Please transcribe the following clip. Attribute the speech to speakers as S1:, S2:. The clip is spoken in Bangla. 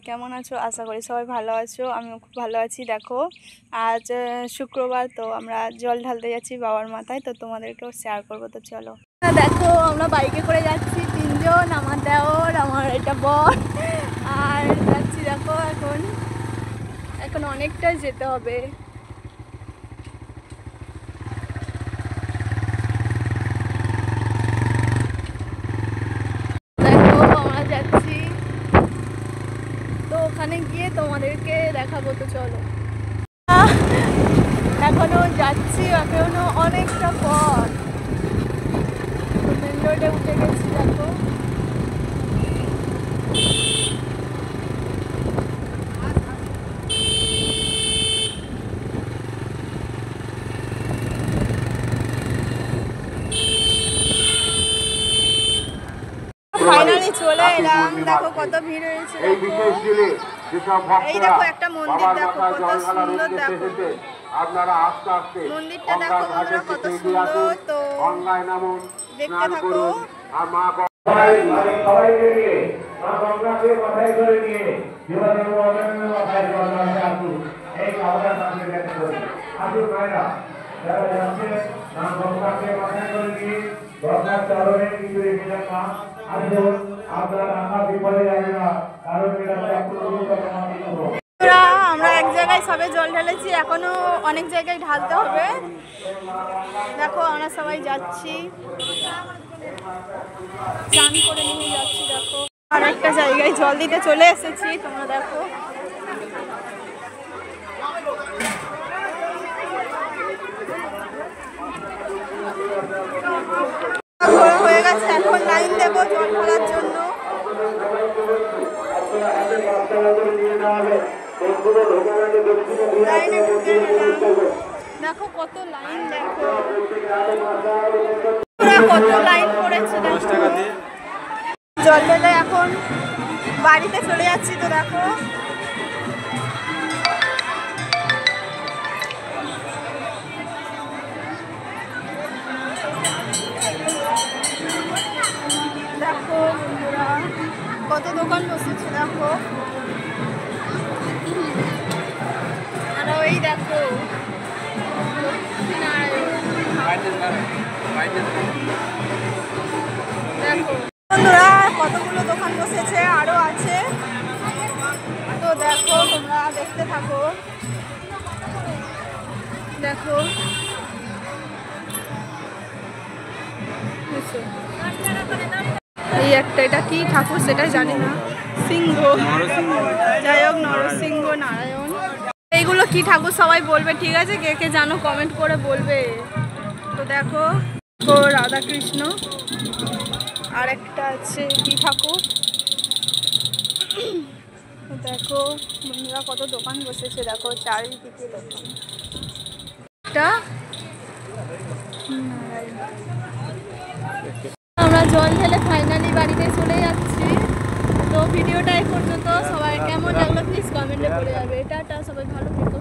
S1: কেমন আছো? আশা করি সবাই ভালো আছো। আমিও খুব ভালো আছি। দেখো আজ শুক্রবার, তো আমরা জল ঢালতে যাচ্ছি বাবার মাথায়, তো তোমাদেরকেও শেয়ার করবো। তো চলো। দেখো আমরা বাইকে করে যাচ্ছি তিনজন, আমার দেওর, আমার এটা বর, আর যাচ্ছি। দেখো এখন অনেকটাই যেতে হবে। দেখো আমরা যাচ্ছি, তো ওখানে গিয়ে তোমাদেরকে দেখাবো। তো চলো, এখনো যাচ্ছি, এখনো অনেকটা পথ। মেন রোডে উঠে গেছি। দেখো ফাইনালি চলে এলাম। দেখো কত ভিড় হয়েছে। এই দেখো একটা মন্দির, দেখো কত সুন্দর। দেখো মন্দিরটা দেখো বন্ধুরা কত সুন্দর। তো দেখতে থাকো। আমরা এক জায়গায় সবে জল ঢেলেছি, এখনো অনেক জায়গায় ঢালতে হবে। দেখো আমরা সবাই যাচ্ছি, চান করে নিয়ে যাচ্ছি। দেখো আর একটা জায়গায় জল দিতে চলে এসেছি, তোমরা দেখো। হয়ে গেছে, এখন লাইন দেবো জল ঢালার জন্য। দেখো কত লাইন, দেখো কত লাইন পড়েছে। জল ঢেলে এখন বাড়িতে চলে যাচ্ছি। তো দেখো দেখো বন্ধুরা কত দোকান বসেছে। দেখো আর ওই দেখো দেখো বন্ধুরা কতগুলো দোকান বসেছে, আরো আছে। তো দেখো তোমরা দেখতে থাকো। দেখো এই একটা, এটা কি ঠাকুর সেটা জানি না, সিংহ, যাই হোক নরসিংহ নারায়ণ। এইগুলো কি ঠাকুর সবাই বলবে, ঠিক আছে? কে কে জানো কমেন্ট করে বলবে। তো দেখো রাধা কৃষ্ণ, আর একটা আছে কি ঠাকুর। দেখো বন্ধুরা কত দোকান বসেছে। দেখো চারিদিকে দোকান। আমরা জল ঢেলে ফাইনালি বাড়িতে চলে যাচ্ছি। তো ভিডিওটা এই পর্যন্ত। সবাই কেমন লাগলো প্লিজ কমেন্টে বলে যাবে। এটা সবাই ভালো থেকো।